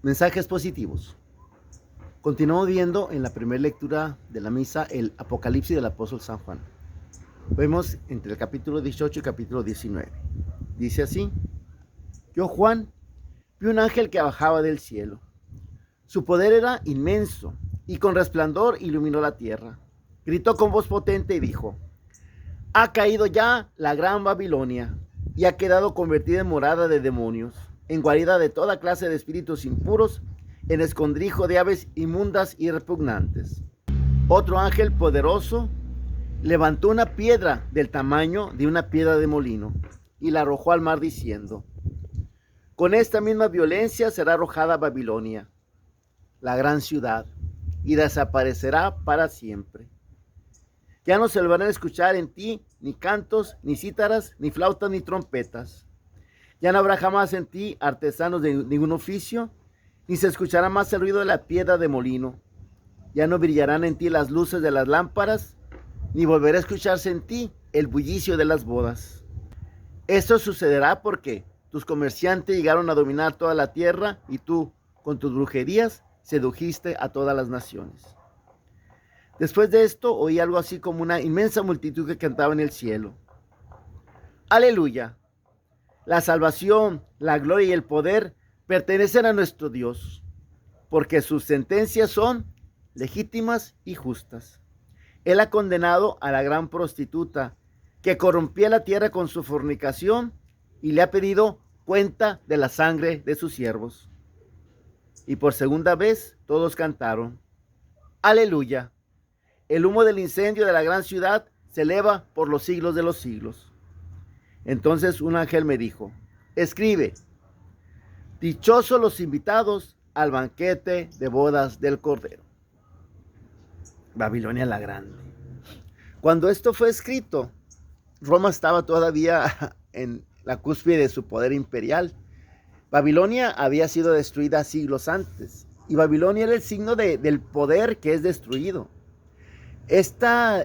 Mensajes positivos. Continuamos viendo en la primera lectura de la misa el Apocalipsis del apóstol San Juan. Vemos entre el capítulo 18 y el capítulo 19. Dice así: Yo, Juan, vi un ángel que bajaba del cielo. Su poder era inmenso y con resplandor iluminó la tierra. Gritó con voz potente y dijo: Ha caído ya la gran Babilonia y ha quedado convertida en morada de demonios, en guarida de toda clase de espíritus impuros, en escondrijo de aves inmundas y repugnantes. Otro ángel poderoso levantó una piedra del tamaño de una piedra de molino y la arrojó al mar diciendo: Con esta misma violencia será arrojada Babilonia, la gran ciudad, y desaparecerá para siempre. Ya no se van a escuchar en ti ni cantos, ni cítaras, ni flautas, ni trompetas. Ya no habrá jamás en ti artesanos de ningún oficio, ni se escuchará más el ruido de la piedra de molino. Ya no brillarán en ti las luces de las lámparas, ni volverá a escucharse en ti el bullicio de las bodas. Esto sucederá porque tus comerciantes llegaron a dominar toda la tierra y tú, con tus brujerías, sedujiste a todas las naciones. Después de esto oí algo así como una inmensa multitud que cantaba en el cielo: Aleluya, la salvación, la gloria y el poder pertenecen a nuestro Dios, porque sus sentencias son legítimas y justas. Él ha condenado a la gran prostituta que corrompía la tierra con su fornicación y le ha pedido cuenta de la sangre de sus siervos. Y por segunda vez todos cantaron: Aleluya. El humo del incendio de la gran ciudad se eleva por los siglos de los siglos. Entonces un ángel me dijo: Escribe: Dichosos los invitados al banquete de bodas del Cordero. Babilonia la Grande. Cuando esto fue escrito, Roma estaba todavía en la cúspide de su poder imperial. Babilonia había sido destruida siglos antes, y Babilonia era el signo del poder que es destruido. Esta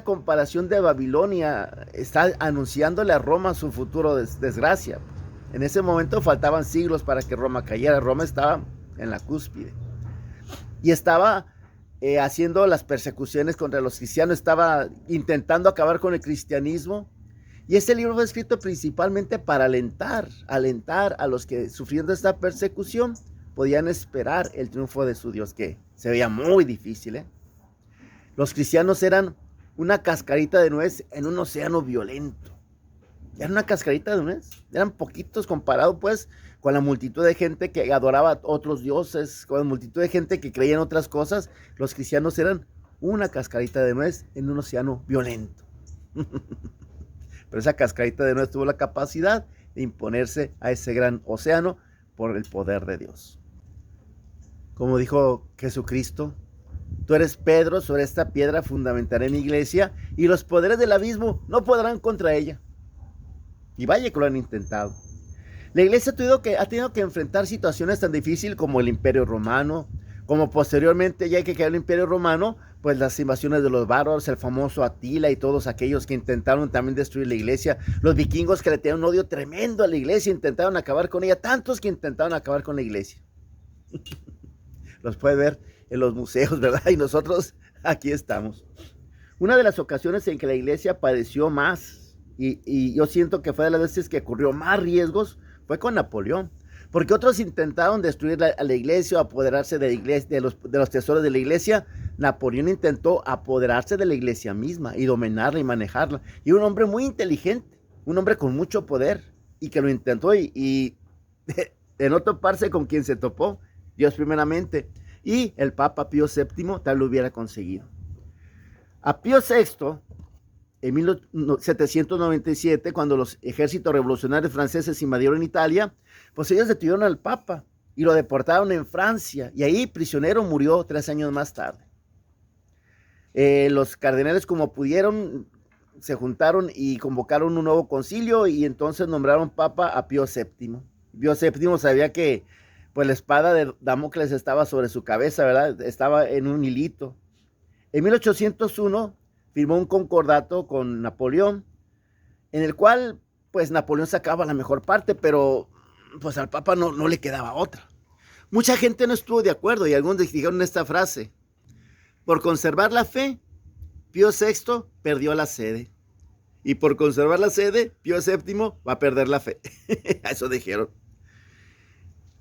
comparación de Babilonia está anunciándole a Roma su futuro desgracia. En ese momento faltaban siglos para que Roma cayera. Roma estaba en la cúspide y estaba haciendo las persecuciones contra los cristianos, estaba intentando acabar con el cristianismo. Y este libro fue escrito principalmente para alentar a los que, sufriendo esta persecución, podían esperar el triunfo de su Dios, que se veía muy difícil. Los cristianos eran una cascarita de nuez en un océano violento. Era una cascarita de nuez. Eran poquitos comparado pues con la multitud de gente que adoraba a otros dioses, con la multitud de gente que creía en otras cosas. Los cristianos eran una cascarita de nuez en un océano violento. Pero esa cascarita de nuez tuvo la capacidad de imponerse a ese gran océano por el poder de Dios. Como dijo Jesucristo: Tú eres Pedro, sobre esta piedra fundamentaré mi iglesia, y los poderes del abismo no podrán contra ella. Y vaya que lo han intentado. La iglesia ha tenido que enfrentar situaciones tan difíciles como el Imperio Romano, como posteriormente, ya que cayó el Imperio Romano, pues las invasiones de los bárbaros, el famoso Atila y todos aquellos que intentaron también destruir la iglesia, los vikingos que le tenían un odio tremendo a la iglesia, intentaron acabar con ella, tantos que intentaron acabar con la iglesia. Los puede ver en los museos, ¿verdad? Y nosotros aquí estamos. Una de las ocasiones en que la iglesia padeció más, y yo siento que fue de las veces que ocurrió más riesgos, fue con Napoleón. Porque otros intentaron destruir a la iglesia o apoderarse de la iglesia, de los tesoros de la iglesia. Napoleón intentó apoderarse de la iglesia misma y dominarla y manejarla. Y un hombre muy inteligente, un hombre con mucho poder, y que lo intentó y de no toparse con quien se topó, Dios primeramente, y el Papa Pío VII tal lo hubiera conseguido. A Pío VI, en 1797, cuando los ejércitos revolucionarios franceses invadieron Italia, pues ellos detuvieron al Papa y lo deportaron en Francia, y ahí prisionero murió 3 años más tarde. Los cardenales, como pudieron, se juntaron y convocaron un nuevo concilio, y entonces nombraron Papa a Pío VII. Pío VII sabía que pues la espada de Damocles estaba sobre su cabeza, ¿verdad? Estaba en un hilito. En 1801 firmó un concordato con Napoleón, en el cual pues Napoleón sacaba la mejor parte, pero pues al Papa no le quedaba otra. Mucha gente no estuvo de acuerdo y algunos dijeron esta frase: por conservar la fe, Pío VI perdió la sede. Y por conservar la sede, Pío VII va a perder la fe. Eso dijeron.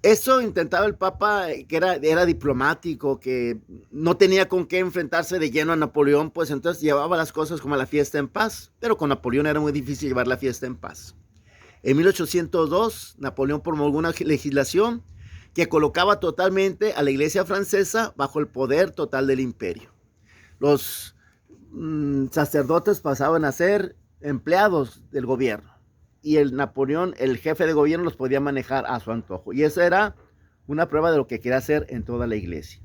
Eso intentaba el Papa, que era diplomático, que no tenía con qué enfrentarse de lleno a Napoleón, pues entonces llevaba las cosas como a la fiesta en paz. Pero con Napoleón era muy difícil llevar la fiesta en paz. En 1802, Napoleón promulgó una legislación que colocaba totalmente a la iglesia francesa bajo el poder total del imperio. Los sacerdotes pasaban a ser empleados del gobierno y el Napoleón, el jefe de gobierno, los podía manejar a su antojo, y esa era una prueba de lo que quería hacer en toda la iglesia.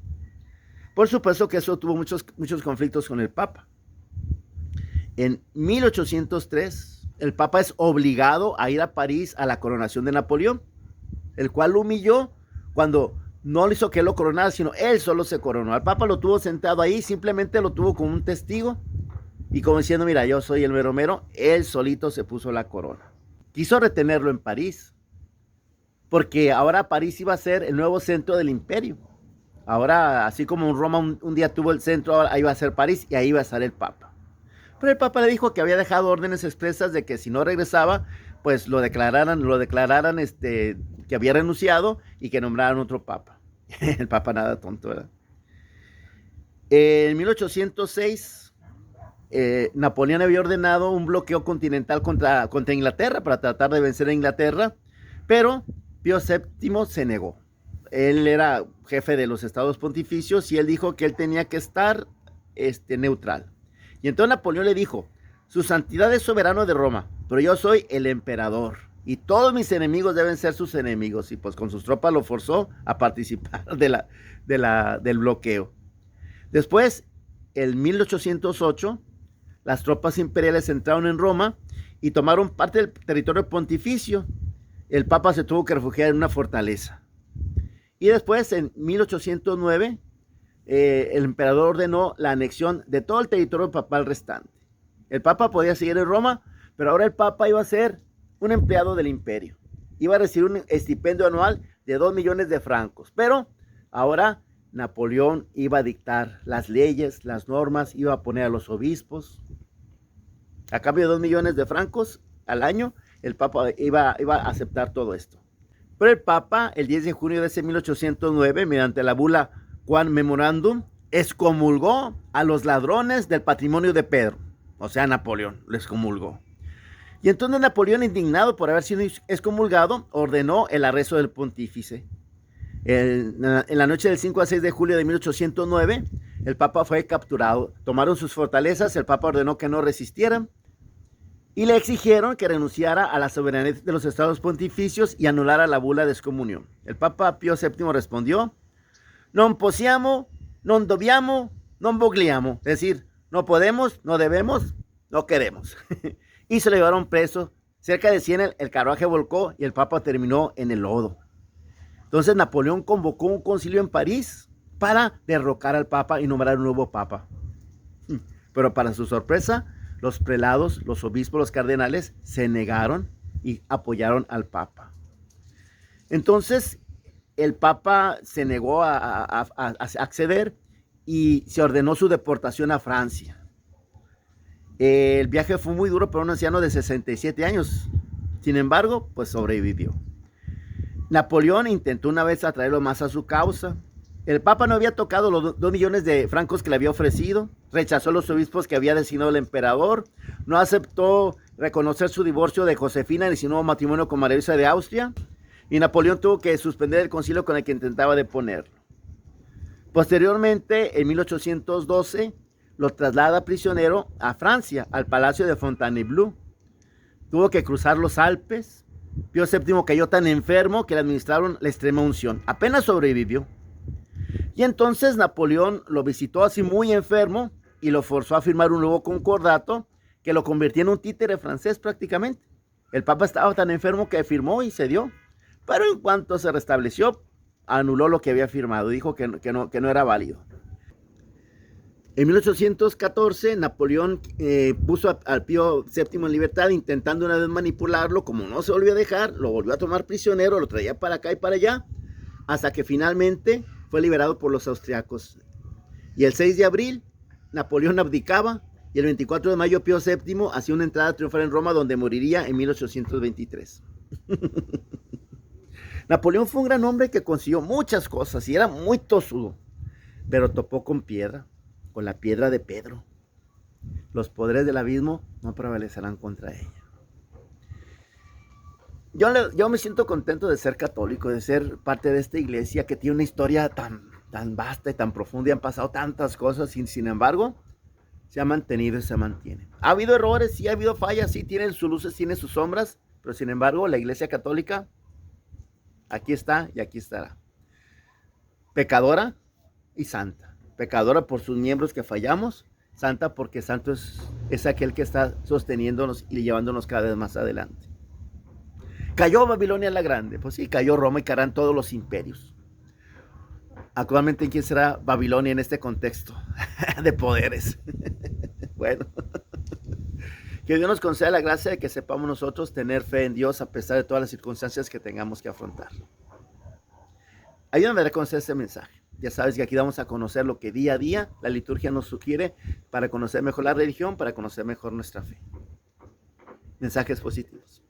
Por supuesto que eso tuvo muchos conflictos con el Papa. En 1803 el Papa es obligado a ir a París a la coronación de Napoleón, el cual lo humilló cuando no le hizo que lo coronara, sino él solo se coronó. Al Papa lo tuvo sentado ahí, simplemente lo tuvo como un testigo y como diciendo: mira, yo soy el mero mero. Él solito se puso la corona. Quiso retenerlo en París, porque ahora París iba a ser el nuevo centro del imperio. Ahora, así como en Roma un día tuvo el centro, ahora iba a ser París y ahí iba a estar el Papa. Pero el Papa le dijo que había dejado órdenes expresas de que si no regresaba, pues lo declararan que había renunciado y que nombraran otro Papa. El Papa nada tonto, ¿verdad? En 1806, Napoleón había ordenado un bloqueo continental contra Inglaterra para tratar de vencer a Inglaterra, pero Pío VII se negó. Él era jefe de los estados pontificios y él dijo que él tenía que estar neutral. Y entonces Napoleón le dijo: su santidad es soberano de Roma, pero yo soy el emperador y todos mis enemigos deben ser sus enemigos. Y pues con sus tropas lo forzó a participar del bloqueo. Después, en 1808, las tropas imperiales entraron en Roma y tomaron parte del territorio pontificio. El Papa se tuvo que refugiar en una fortaleza. Y después, en 1809, el emperador ordenó la anexión de todo el territorio papal restante. El Papa podía seguir en Roma, pero ahora el Papa iba a ser un empleado del imperio. Iba a recibir un estipendio anual de 2 millones de francos. Pero ahora Napoleón iba a dictar las leyes, las normas, iba a poner a los obispos. A cambio de 2 millones de francos al año, el Papa iba a aceptar todo esto. Pero el Papa, el 10 de junio de ese 1809, mediante la bula Quam Memorandum, excomulgó a los ladrones del patrimonio de Pedro. O sea, Napoleón les excomulgó. Y entonces Napoleón, indignado por haber sido excomulgado, ordenó el arresto del pontífice. En la noche del 5 al 6 de julio de 1809, el Papa fue capturado. Tomaron sus fortalezas, el Papa ordenó que no resistieran y le exigieron que renunciara a la soberanía de los estados pontificios y anulara la bula de excomunión. El Papa Pío VII respondió: non possiamo, non dobbiamo, non vogliamo. Es decir, no podemos, no debemos, no queremos. Y se lo llevaron preso. Cerca de 100 el carruaje volcó y el Papa terminó en el lodo. Entonces Napoleón convocó un concilio en París para derrocar al Papa y nombrar un nuevo Papa. Pero para su sorpresa, los prelados, los obispos, los cardenales se negaron y apoyaron al Papa. Entonces el Papa se negó a acceder y se ordenó su deportación a Francia. El viaje fue muy duro para un anciano de 67 años. Sin embargo, pues sobrevivió. Napoleón intentó una vez atraerlo más a su causa. El Papa no había tocado los 2 millones de francos que le había ofrecido. Rechazó a los obispos que había designado el emperador. No aceptó reconocer su divorcio de Josefina ni su nuevo matrimonio con María Luisa de Austria. Y Napoleón tuvo que suspender el concilio con el que intentaba deponerlo. Posteriormente, en 1812, lo traslada prisionero a Francia, al Palacio de Fontainebleau. Tuvo que cruzar los Alpes. Pío VII cayó tan enfermo que le administraron la extrema unción. Apenas sobrevivió. Y entonces Napoleón lo visitó así muy enfermo y lo forzó a firmar un nuevo concordato que lo convirtió en un títere francés prácticamente. El Papa estaba tan enfermo que firmó y cedió. Pero en cuanto se restableció, anuló lo que había firmado. Dijo que no era válido. En 1814, Napoleón puso al Pío VII en libertad, intentando una vez manipularlo. Como no se volvió a dejar, lo volvió a tomar prisionero, lo traía para acá y para allá, hasta que finalmente fue liberado por los austriacos. Y el 6 de abril, Napoleón abdicaba, y el 24 de mayo Pío VII hacía una entrada triunfal en Roma, donde moriría en 1823. Napoleón fue un gran hombre que consiguió muchas cosas y era muy tosudo, pero topó con piedra, con la piedra de Pedro. Los poderes del abismo no prevalecerán contra ella. Yo me siento contento de ser católico, de ser parte de esta iglesia que tiene una historia tan vasta y tan profunda y han pasado tantas cosas y sin embargo se ha mantenido y se mantiene. Ha habido errores, sí ha habido fallas, sí tienen sus luces, tiene sus sombras, pero sin embargo la iglesia católica aquí está y aquí estará. Pecadora y santa. Pecadora por sus miembros que fallamos, santa porque santo es aquel que está sosteniéndonos y llevándonos cada vez más adelante. ¿Cayó Babilonia la Grande? Pues sí, cayó Roma y caerán todos los imperios. Actualmente, ¿quién será Babilonia en este contexto de poderes? Bueno, que Dios nos conceda la gracia de que sepamos nosotros tener fe en Dios a pesar de todas las circunstancias que tengamos que afrontar. Ayúdame a reconocer este mensaje. Ya sabes que aquí vamos a conocer lo que día a día la liturgia nos sugiere para conocer mejor la religión, para conocer mejor nuestra fe. Mensajes positivos.